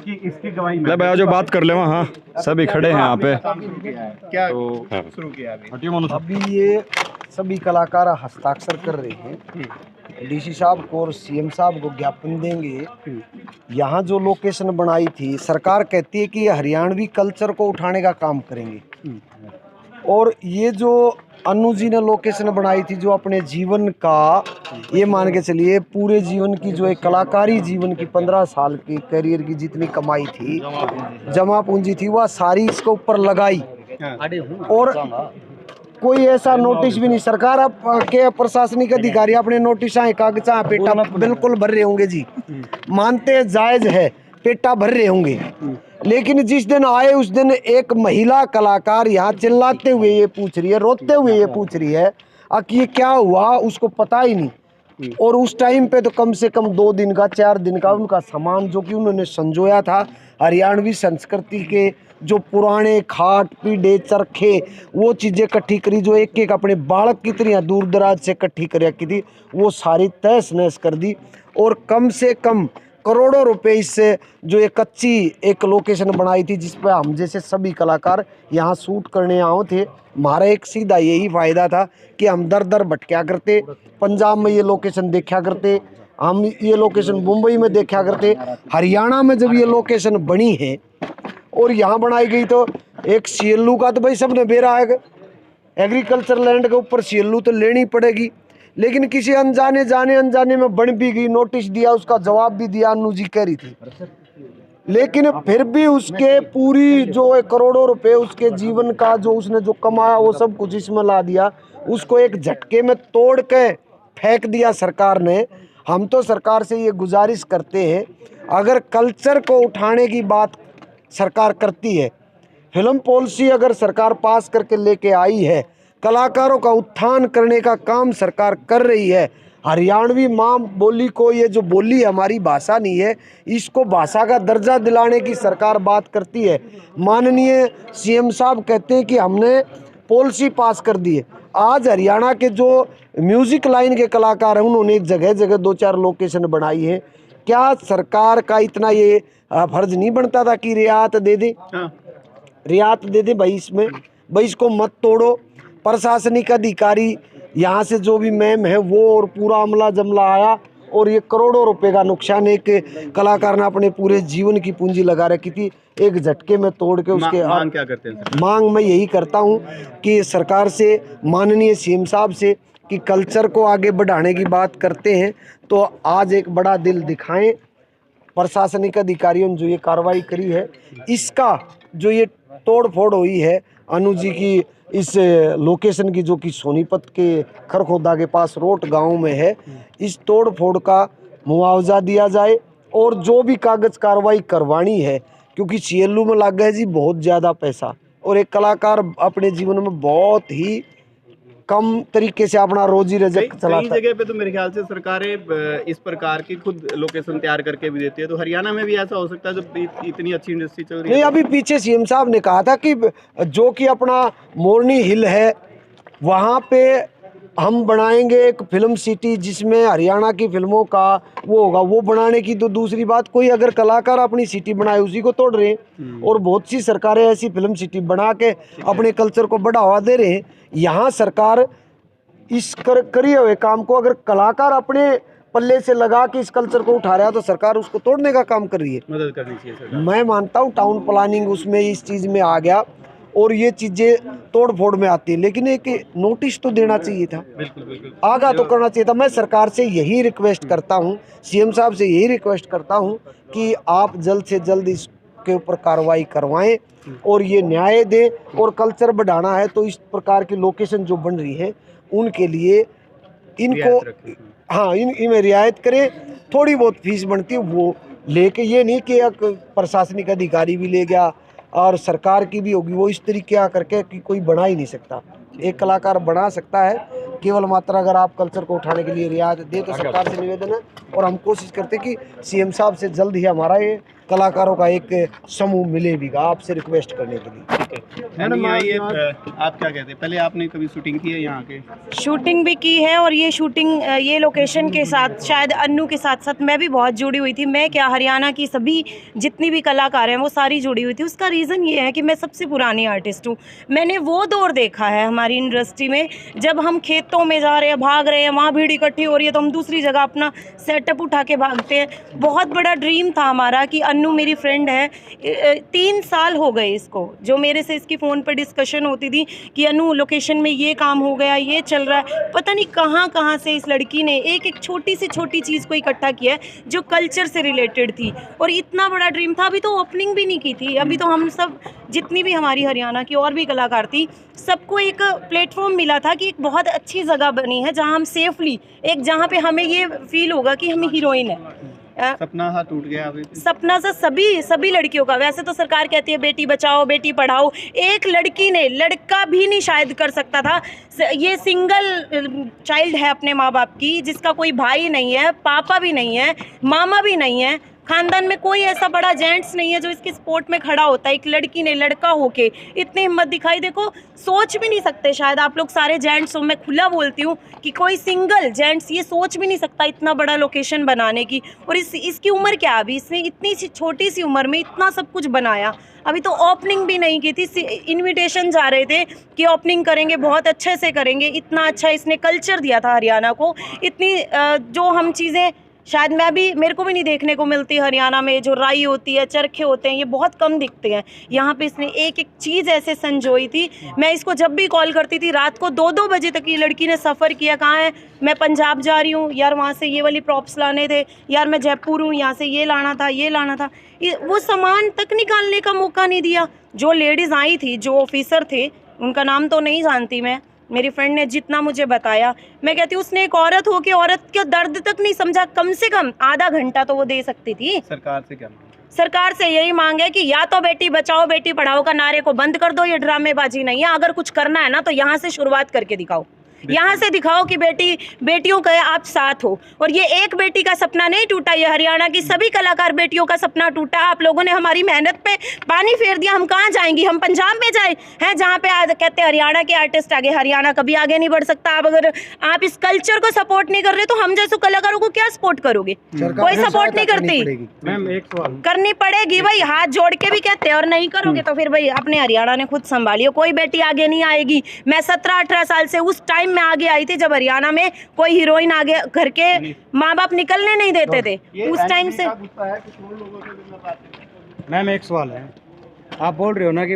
इसकी गवाही ले भैया जो बात कर ले वहाँ, हाँ सभी खड़े हैं यहाँ पे। क्या शुरू किया अभी ये सभी कलाकार हस्ताक्षर कर रहे हैं, डीसी साहब को और सीएम साहब को ज्ञापन देंगे। यहाँ जो लोकेशन बनाई थी, सरकार कहती है कि ये हरियाणवी कल्चर को उठाने का काम करेंगे, और ये जो अनु जी ने लोकेशन बनाई थी, जो अपने जीवन का, ये मान के चलिए पूरे जीवन की जो एक कलाकारी जीवन की 15 साल की करियर की जितनी कमाई थी, जमा पूंजी थी, वह सारी इसके ऊपर लगाई। और कोई ऐसा नोटिस भी नहीं, सरकार अब के प्रशासनिक अधिकारी अपने नोटिस कागज पेटा बिल्कुल भर रहे होंगे जी, मानते जायज है, पेटा भर रहे होंगे। लेकिन जिस दिन आए उस दिन एक महिला कलाकार यहाँ चिल्लाते हुए ये पूछ रही है, रोते हुए ये पूछ रही है कि ये क्या हुआ, उसको पता ही नहीं। और उस टाइम पे तो कम से कम 2 दिन का 4 दिन का उनका सामान जो कि उन्होंने संजोया था, हरियाणवी संस्कृति के जो पुराने खाट पीढ़े चरखे, वो चीज़ें इकट्ठी करी, जो एक एक अपने बालक की तरह दूर दराज से इकट्ठी कर रखी थी, वो सारी तहस नहस कर दी। और कम से कम करोड़ों रुपए इससे जो एक कच्ची एक लोकेशन बनाई थी, जिस पर हम जैसे सभी कलाकार यहाँ शूट करने आए थे। हमारा एक सीधा यही फायदा था कि हम दर दर भटका करते, पंजाब में ये लोकेशन देखा करते, हम ये लोकेशन मुंबई में देखा करते, हरियाणा में जब ये लोकेशन बनी है और यहाँ बनाई गई, तो एक सीएलयू का तो भाई सबने बेरा है, एग्रीकल्चर लैंड के ऊपर सीएलयू तो लेनी पड़ेगी। लेकिन किसी अनजाने जाने अनजाने में बन भी गई, नोटिस दिया, उसका जवाब भी दिया, अनु जी कह रही थी, लेकिन फिर भी उसके पूरी जो करोड़ों रुपए उसके जीवन का जो उसने जो कमाया वो सब कुछ इसमें ला दिया, उसको एक झटके में तोड़ के फेंक दिया सरकार ने। हम तो सरकार से ये गुजारिश करते हैं, अगर कल्चर को उठाने की बात सरकार करती है, फिल्म पॉलिसी अगर सरकार पास करके लेके आई है, कलाकारों का उत्थान करने का काम सरकार कर रही है, हरियाणवी माँ बोली को, ये जो बोली हमारी भाषा नहीं है, इसको भाषा का दर्जा दिलाने की सरकार बात करती है। माननीय सीएम साहब कहते हैं कि हमने पॉलिसी पास कर दी है। आज हरियाणा के जो म्यूजिक लाइन के कलाकार हैं, उन्होंने जगह जगह 2-4 लोकेशन बनाई है। क्या सरकार का इतना ये फर्ज नहीं बनता था कि रियायत दे दे, रियायत दे दे भाई, इसमें भाई इसको मत तोड़ो। प्रशासनिक अधिकारी यहाँ से जो भी मैम है वो और पूरा अमला जमला आया, और ये करोड़ों रुपए का नुकसान एक कलाकार ने अपने पूरे जीवन की पूंजी लगा रखी थी, एक झटके में तोड़ के उसके। मांग क्या करते हैं? मांग मैं यही करता हूँ कि सरकार से, माननीय सीएम साहब से, कि कल्चर को आगे बढ़ाने की बात करते हैं तो आज एक बड़ा दिल दिखाएं। प्रशासनिक अधिकारियों ने जो ये कार्रवाई करी है, इसका जो ये तोड़ फोड़ हुई है अनु जी की इस लोकेशन की, जो कि सोनीपत के खरखोदा के पास रोट गांव में है, इस तोड़ फोड़ का मुआवजा दिया जाए, और जो भी कागज कार्रवाई करवानी है, क्योंकि सीएलयू में लग गया जी बहुत ज़्यादा पैसा, और एक कलाकार अपने जीवन में बहुत ही कम तरीके से अपना रोजी रजक चलाता है। कई जगह पे तो मेरे ख्याल से सरकारें इस प्रकार की खुद लोकेशन तैयार करके भी देती है, तो हरियाणा में भी ऐसा हो सकता है जब इतनी अच्छी इंडस्ट्री चल रही है? नहीं, अभी पीछे सीएम साहब ने कहा था कि जो कि अपना मोरनी हिल है, वहाँ पे हम बनाएंगे एक फिल्म सिटी, जिसमें हरियाणा की फिल्मों का वो होगा, वो बनाने की। तो दूसरी बात, कोई अगर कलाकार अपनी सिटी बनाए उसी को तोड़ रहे हैं, और बहुत सी सरकारें ऐसी फिल्म सिटी बना के अपने कल्चर को बढ़ावा दे रहे हैं। यहाँ सरकार इस करिए हुए काम को अगर कलाकार अपने पल्ले से लगा के इस कल्चर को उठा रहा है, तो सरकार उसको तोड़ने का काम कर रही है। मदद करनी चाहिए सरकार। मैं मानता हूँ टाउन प्लानिंग उसमें इस चीज़ में आ गया, और ये चीज़ें तोड़ फोड़ में आती है, लेकिन एक नोटिस तो देना चाहिए था, बिल्कुल बिल्कुल आगाह तो करना चाहिए था। मैं सरकार से यही रिक्वेस्ट करता हूँ, सीएम साहब से यही रिक्वेस्ट करता हूँ कि आप जल्द से जल्द इसके ऊपर कार्रवाई करवाएं और ये न्याय दें। और कल्चर बढ़ाना है तो इस प्रकार की लोकेशन जो बन रही है उनके लिए इनको, हाँ, इनमें रियायत करें। थोड़ी बहुत फीस बनती है वो लेके, ये नहीं कि एक प्रशासनिक अधिकारी भी ले गया और सरकार की भी होगी, वो इस तरीके करके कि कोई बना ही नहीं सकता। एक कलाकार बना सकता है केवल मात्र अगर आप कल्चर को उठाने के लिए रियायत दे। तो सरकार से निवेदन है, और हम कोशिश करते हैं कि सीएम साहब से जल्द ही हमारा ये कलाकारों का एक समूह मिले भी, आपसे रिक्वेस्ट करने के लिए। मैडम आइए, आप क्या कहते हैं? पहले आपने कभी शूटिंग की है यहाँ के? शूटिंग भी की है, और ये शूटिंग ये लोकेशन के साथ शायद अन्नू के साथ साथ मैं भी बहुत जुड़ी हुई थी। मैं क्या, हरियाणा की सभी जितनी भी कलाकार हैं वो सारी जुड़ी हुई थी। उसका रीज़न ये है कि मैं सबसे पुरानी आर्टिस्ट हूँ। मैंने वो दौर देखा है हमारी इंडस्ट्री में, जब हम खेतों में जा रहे हैं, भाग रहे हैं, वहाँ भीड़ इकट्ठी हो रही है तो हम दूसरी जगह अपना सेटअप उठा के भागते हैं। बहुत बड़ा ड्रीम था हमारा कि अन्नू मेरी फ्रेंड है, 3 साल हो गए इसको, जो मेरे से इसकी फ़ोन पर डिस्कशन होती थी कि अन्नू लोकेशन में ये काम हो गया, ये चल रहा है। पता नहीं कहाँ कहाँ से इस लड़की ने एक छोटी से छोटी चीज़ को इकट्ठा किया है जो कल्चर से रिलेटेड थी, और इतना बड़ा ड्रीम था। अभी तो ओपनिंग भी नहीं की थी, अभी तो हम सब जितनी भी हमारी हरियाणा की और भी कलाकार थी, सबको एक प्लेटफॉर्म मिला था कि एक बहुत अच्छी जगह बनी है जहाँ हम सेफली, एक जहाँ पे हमें ये फील होगा कि हम हीरोइन है। सपना हाँ टूट गया अभी? सपना से सभी लड़कियों का। वैसे तो सरकार कहती है बेटी बचाओ बेटी पढ़ाओ, एक लड़की ने, लड़का भी नहीं शायद कर सकता था। ये सिंगल चाइल्ड है अपने माँ बाप की, जिसका कोई भाई नहीं है, पापा भी नहीं है, मामा भी नहीं है, खानदान में कोई ऐसा बड़ा जेंट्स नहीं है जो इसकी सपोर्ट में खड़ा होता है। एक लड़की ने, लड़का होके इतनी हिम्मत दिखाई। देखो, सोच भी नहीं सकते शायद आप लोग सारे जेंट्स हो, मैं खुला बोलती हूँ कि कोई सिंगल जेंट्स ये सोच भी नहीं सकता इतना बड़ा लोकेशन बनाने की। और इसकी उम्र क्या, अभी इसने इतनी छोटी सी उम्र में इतना सब कुछ बनाया। अभी तो ओपनिंग भी नहीं की थी, इनविटेशन जा रहे थे कि ओपनिंग करेंगे, बहुत अच्छे से करेंगे। इतना अच्छा इसने कल्चर दिया था हरियाणा को, इतनी जो हम चीज़ें शायद मेरे को भी नहीं देखने को मिलती हरियाणा में। जो राई होती है, चरखे होते हैं, ये बहुत कम दिखते हैं। यहाँ पे इसने एक एक चीज़ ऐसे संजोई थी। मैं इसको जब भी कॉल करती थी रात को 2-2 बजे तक, ये लड़की ने सफ़र किया। कहाँ है? मैं पंजाब जा रही हूँ यार, वहाँ से ये वाली प्रॉप्स लाने थे यार, मैं जयपुर हूँ, यहाँ से ये लाना था, ये लाना था। वो सामान तक निकालने का मौका नहीं दिया। जो लेडीज़ आई थी, जो ऑफिसर थे, उनका नाम तो नहीं जानती मैं, मेरी फ्रेंड ने जितना मुझे बताया, मैं कहती हूँ उसने एक औरत हो के औरत का दर्द तक नहीं समझा। कम से कम आधा घंटा तो वो दे सकती थी। सरकार से क्या मांग? सरकार से यही मांग है कि या तो बेटी बचाओ बेटी पढ़ाओ का नारे को बंद कर दो, ये ड्रामेबाजी नहीं है। अगर कुछ करना है ना तो यहाँ से शुरुआत करके दिखाओ, यहाँ से दिखाओ कि बेटियों का आप साथ हो। और ये एक बेटी का सपना नहीं टूटा, ये हरियाणा की सभी कलाकार बेटियों का सपना टूटा। आप लोगों ने हमारी मेहनत पे पानी फेर दिया। हम कहाँ जाएंगी? हम पंजाब में जाए हैं जहाँ पे आज कहते हैं हरियाणा के आर्टिस्ट आगे। हरियाणा कभी आगे नहीं बढ़ सकता। आप अगर आप इस कल्चर को सपोर्ट नहीं कर रहे तो हम जैसे कलाकारों को क्या सपोर्ट करोगे? कोई सपोर्ट नहीं करती। मैम एक सवाल करनी पड़ेगी भाई, हाथ जोड़ के भी कहते हैं, और नहीं करोगे तो फिर भाई अपने हरियाणा ने खुद संभालियो। कोई बेटी आगे नहीं आएगी। मैं 17-18 साल से उस टाइम में आगे आई थी जब हरियाणा में कोई हीरोइन आगे घर के माँ बाप निकलने नहीं देते थे। उस टाइम से मैम एक सवाल है, आप बोल रहे हो ना कि